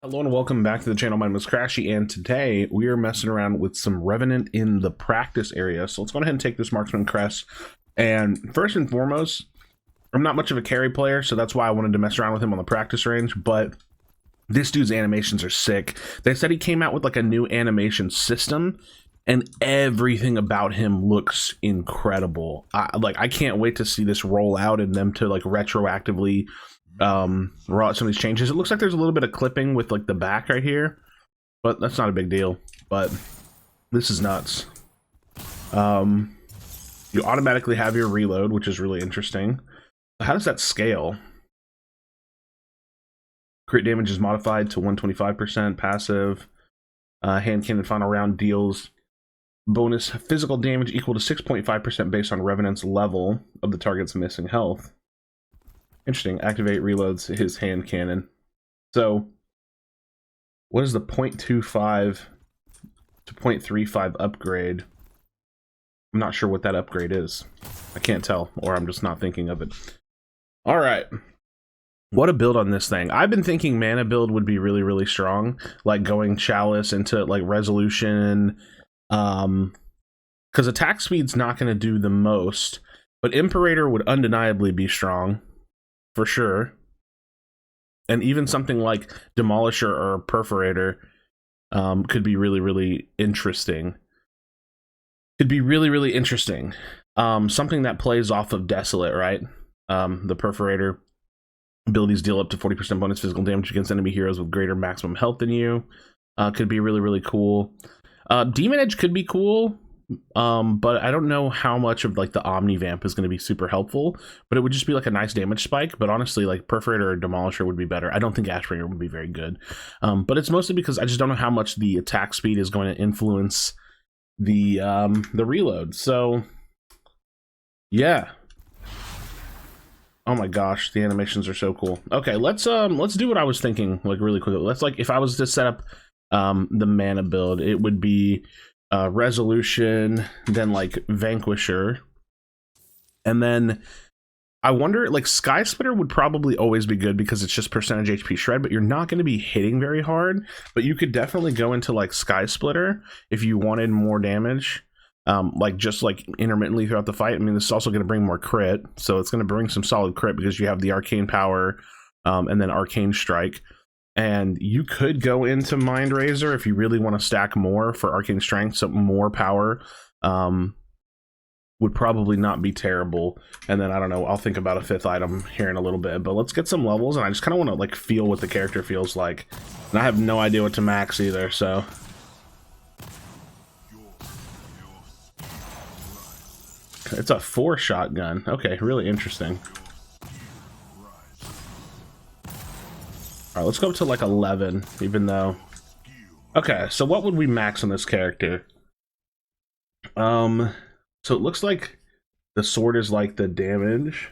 Hello and welcome back to the channel. My name is Krashy, and today we are messing around with some Revenant in the practice area. So let's go ahead and take this Marksman Crest. And first and foremost, I'm not much of a carry player, so that's why I wanted to mess around with him on the practice range, but this dude's animations are sick. They said he came out with like a new animation system, and everything about him looks incredible. I can't wait to see this roll out and them to like retroactively roll out some of these changes. It looks like there's a little bit of clipping with like the back right here, but that's not a big deal. But this is nuts. You automatically have your reload, which is really interesting. How does that scale? Crit damage is modified to 125% passive. Hand cannon final round deals bonus physical damage equal to 6.5% based on Revenant's level of the target's missing health. Interesting. Activate reloads his hand cannon. So, what is the 0.25 to 0.35 upgrade? I'm not sure what that upgrade is. I can't tell, or I'm just not thinking of it. All right. What a build on this thing. I've been thinking mana build would be really, really strong, like going Chalice into like Resolution, because attack speed's not going to do the most, but Imperator would undeniably be strong. For sure. And even something like Demolisher or Perforator could be really, really interesting. Could be really, really interesting. Something that plays off of Desolate, right? The Perforator abilities deal up to 40% bonus physical damage against enemy heroes with greater maximum health than you. Could be really, really cool. Demon Edge could be cool. But I don't know how much of like the Omni Vamp is going to be super helpful, but it would just be like a nice damage spike. But honestly, like Perforator or Demolisher would be better. I don't think Ashbringer would be very good. But it's mostly because I just don't know how much the attack speed is going to influence the reload. So yeah. Oh my gosh, the animations are so cool. Okay, let's do what I was thinking like really quickly. Let's like if I was to set up the mana build, it would be Resolution, then like Vanquisher, and then I wonder, like Sky Splitter would probably always be good because it's just percentage HP shred, but you're not going to be hitting very hard. But you could definitely go into like Sky Splitter if you wanted more damage, like just like intermittently throughout the fight. I mean, this is also going to bring more crit, so it's going to bring some solid crit because you have the Arcane Power, and then Arcane Strike. And you could go into Mind Razor if you really want to stack more for Arcane Strength, so more power would probably not be terrible. And then, I don't know, I'll think about a fifth item here in a little bit. But let's get some levels, and I just kind of want to like feel what the character feels like. And I have no idea what to max either, so... It's a 4-shot gun. Okay, really interesting. Alright, let's go up to like 11, even though... Okay, so what would we max on this character? So it looks like the sword is like the damage.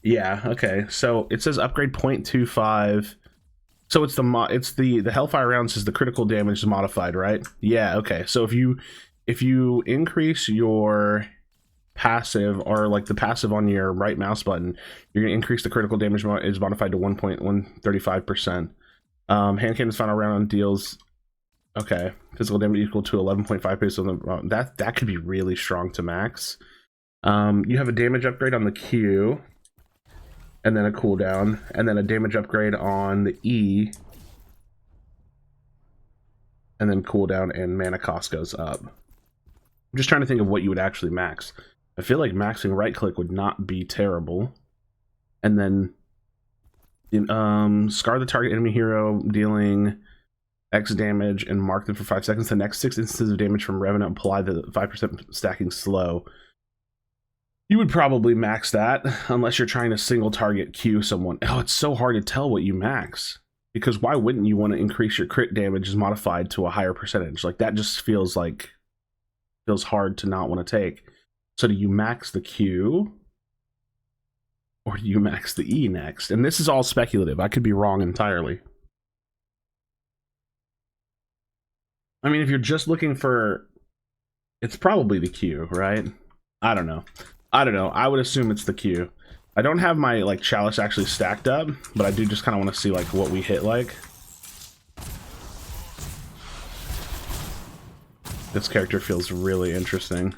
Yeah, okay. So it says upgrade 0.25. So it's the Hellfire rounds is the critical damage is modified, right? Yeah, okay. So if you increase your passive, or like the passive on your right mouse button, you're going to increase the critical damage is modified to 1.135%. Hand cannon's final round deals, okay, physical damage equal to 11.5%. That could be really strong to max. You have a damage upgrade on the Q, and then a cooldown, and then a damage upgrade on the E, and then cooldown and mana cost goes up. I'm just trying to think of what you would actually max. I feel like maxing right click would not be terrible. And then scar the target enemy hero, dealing X damage, and mark them for 5 seconds. The next 6 instances of damage from Revenant apply the 5% stacking slow. You would probably max that unless you're trying to single target Q someone. Oh, it's so hard to tell what you max. Because why wouldn't you want to increase your crit damage is modified to a higher percentage? Like that just feels hard to not want to take. So do you max the Q, or do you max the E next? And this is all speculative. I could be wrong entirely. I mean, if you're just looking for... It's probably the Q, right? I don't know. I would assume it's the Q. I don't have my like Chalice actually stacked up, but I do just kind of want to see like what we hit like. This character feels really interesting.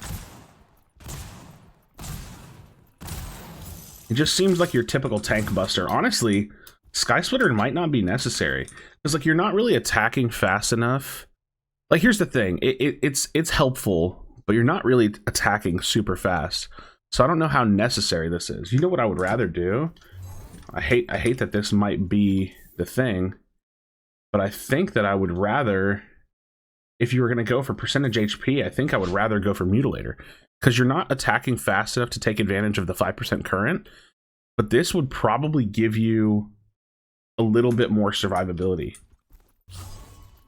It just seems like your typical tank buster. Honestly, Sky Splitter might not be necessary. Because, like, you're not really attacking fast enough. Like, here's the thing. It's helpful, but you're not really attacking super fast. So I don't know how necessary this is. You know what I would rather do? I hate that this might be the thing, but I think that I would rather, if you were going to go for percentage HP, I think I would rather go for Mutilator, because you're not attacking fast enough to take advantage of the 5% current, but this would probably give you a little bit more survivability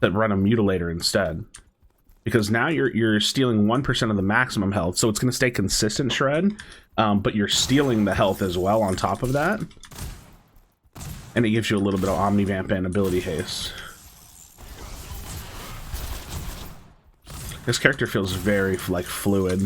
that run a Mutilator instead, because now you're stealing 1% of the maximum health, so it's going to stay consistent shred, but you're stealing the health as well on top of that. And it gives you a little bit of Omnivamp and ability haste. This character feels very, like, fluid.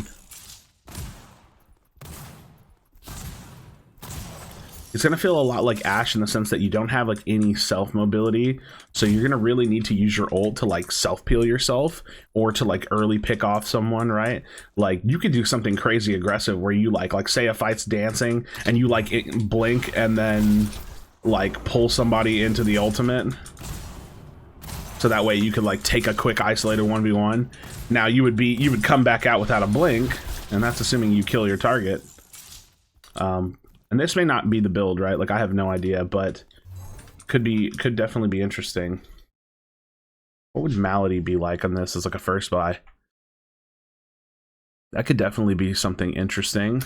It's going to feel a lot like Ashe in the sense that you don't have, like, any self-mobility. So you're going to really need to use your ult to, like, self-peel yourself or to, like, early pick off someone, right? Like, you could do something crazy aggressive where you, like say a fight's dancing and you, like, blink and then, like, pull somebody into the ultimate, so that way you could, like, take a quick isolated 1v1. Now you would come back out without a blink, and that's assuming you kill your target. And this may not be the build, right? Like, I have no idea, but could definitely be interesting. What would Malady be like on this as, like, a first buy? That could definitely be something interesting.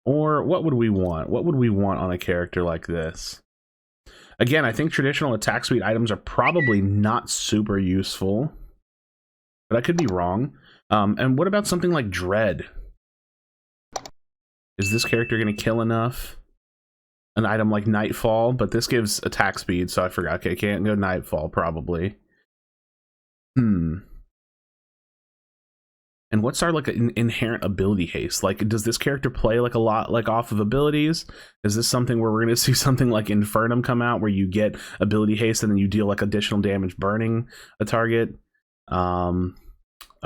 Or what would we want? What would we want on a character like this? Again, I think traditional attack speed items are probably not super useful, but I could be wrong. And what about something like Dread? Is this character going to kill enough? An item like Nightfall, but this gives attack speed, so I forgot. Okay, can't go Nightfall, probably. And what's our, like, inherent ability haste? Like, does this character play, like, a lot, like, off of abilities? Is this something where we're going to see something like Infernum come out, where you get ability haste and then you deal, like, additional damage burning a target? A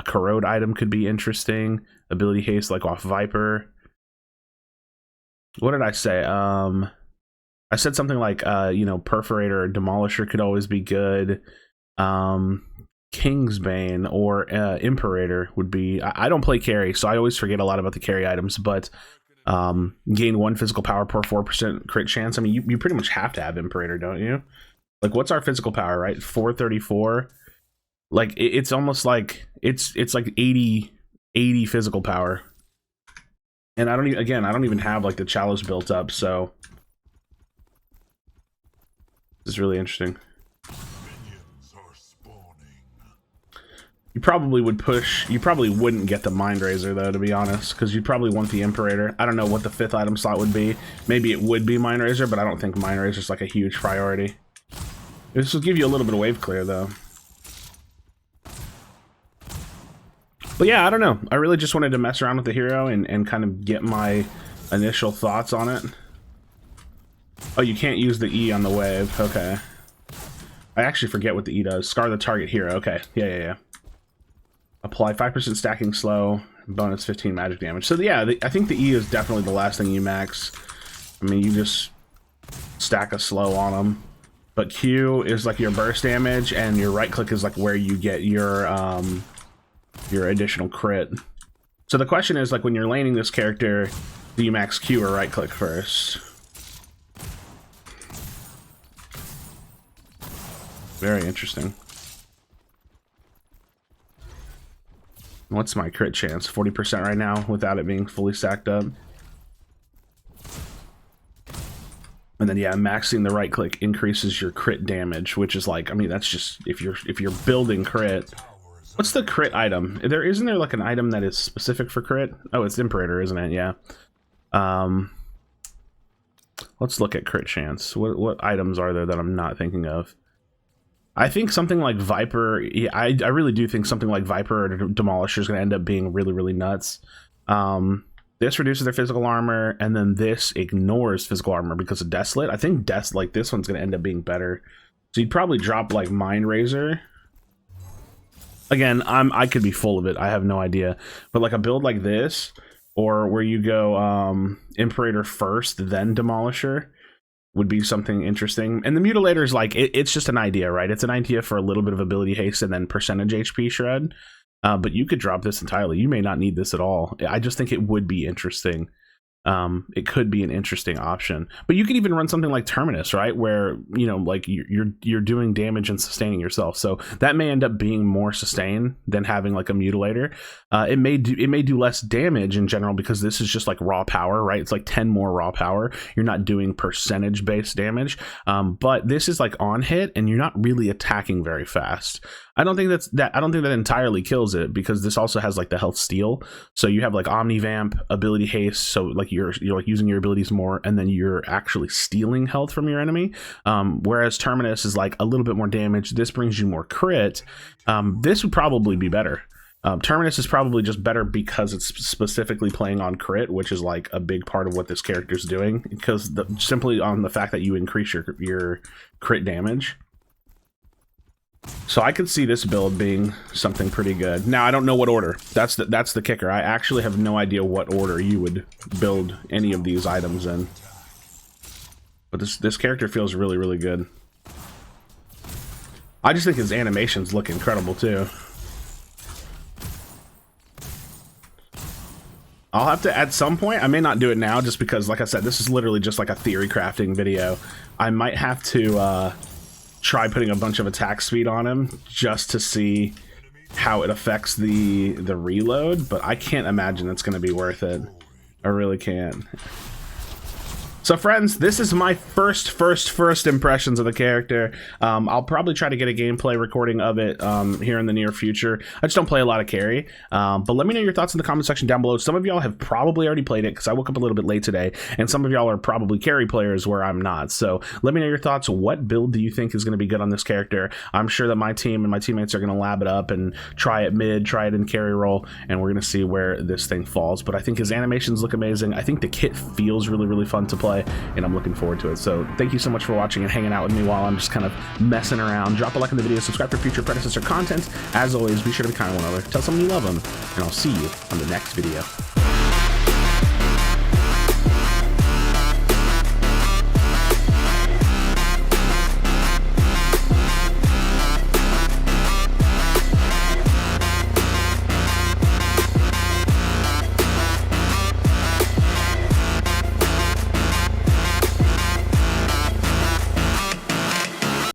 corrode item could be interesting. Ability haste, like, off Viper. What did I say? I said something like, you know, Perforator or Demolisher could always be good. Kingsbane or Imperator would be. I don't play carry, so I always forget a lot about the carry items, but gain 1 physical power per 4% crit chance. I mean, you pretty much have to have Imperator, don't you? Like, what's our physical power, right? 434. Like, it's almost like it's like 80 physical power. And I don't even have, like, the Chalice built up, so this is really interesting. You probably wouldn't get the Mind Razor, though, to be honest, because you'd probably want the Imperator. I don't know what the 5th item slot would be. Maybe it would be Mind Razor, but I don't think Mind Razor's, like, a huge priority. This will give you a little bit of wave clear, though. But yeah, I don't know. I really just wanted to mess around with the hero and kind of get my initial thoughts on it. Oh, you can't use the E on the wave. Okay. I actually forget what the E does. Scar the target hero. Okay. Yeah. Apply 5% stacking slow, bonus 15 magic damage. So yeah, I think the E is definitely the last thing you max. I mean, you just stack a slow on them. But Q is like your burst damage, and your right click is like where you get your additional crit. So the question is, like, when you're laning this character, do you max Q or right click first? Very interesting. What's my crit chance? 40% right now without it being fully stacked up. And then yeah, maxing the right click increases your crit damage, which is like, I mean, that's just if you're building crit. What's the crit item? Isn't there like an item that is specific for crit? Oh, it's Imperator, isn't it? Yeah. Let's look at crit chance. What items are there that I'm not thinking of? I think something like Viper, yeah, I really do think something like Viper or Demolisher is going to end up being really, really nuts. This reduces their physical armor, and then this ignores physical armor because of Desolate. I think like this one's going to end up being better. So you'd probably drop like Mind Razor. Again, I could be full of it. I have no idea. But like a build like this, or where you go Imperator first, then Demolisher, would be something interesting. And the Mutilator is like, it's just an idea, right? It's an idea for a little bit of ability haste and then percentage HP shred. But you could drop this entirely. You may not need this at all. I just think it would be interesting. It could be an interesting option, but you could even run something like Terminus, right, where like you're doing damage and sustaining yourself, so that may end up being more sustain than having like a Mutilator. It may do less damage in general because this is just like raw power, right? It's like 10 more raw power. You're not doing percentage based damage, but this is like on hit and you're not really attacking very fast. I don't think that entirely kills it, because this also has like the health steal, so you have like Omnivamp, ability haste, so like you're like using your abilities more, and then you're actually stealing health from your enemy. Whereas Terminus is like a little bit more damage. This brings you more crit. This would probably be better. Terminus is probably just better because it's specifically playing on crit, which is like a big part of what this character is doing, because simply on the fact that you increase your crit damage. So I could see this build being something pretty good. Now I don't know what order. That's the kicker. I actually have no idea what order you would build any of these items in. But this character feels really, really good. I just think his animations look incredible too. I'll have to, at some point, I may not do it now just because, like I said, this is literally just like a theory crafting video. I might have to try putting a bunch of attack speed on him just to see how it affects the reload, but I can't imagine it's going to be worth it. I really can't. So friends, this is my first impressions of the character. I'll probably try to get a gameplay recording of it here in the near future. I just don't play a lot of carry, but let me know your thoughts in the comment section down below. Some of y'all have probably already played it because I woke up a little bit late today, and some of y'all are probably carry players where I'm not. So let me know your thoughts. What build do you think is going to be good on this character? I'm sure that my team and my teammates are going to lab it up and try it mid, try it in carry role, and we're going to see where this thing falls. But I think his animations look amazing. I think the kit feels really, really fun to play, and I'm looking forward to it. So thank you so much for watching and hanging out with me while I'm just kind of messing around. Drop a like on the video, subscribe for future Predecessor content. As always, be sure to be kind to one another, tell someone you love them, and I'll see you on the next video.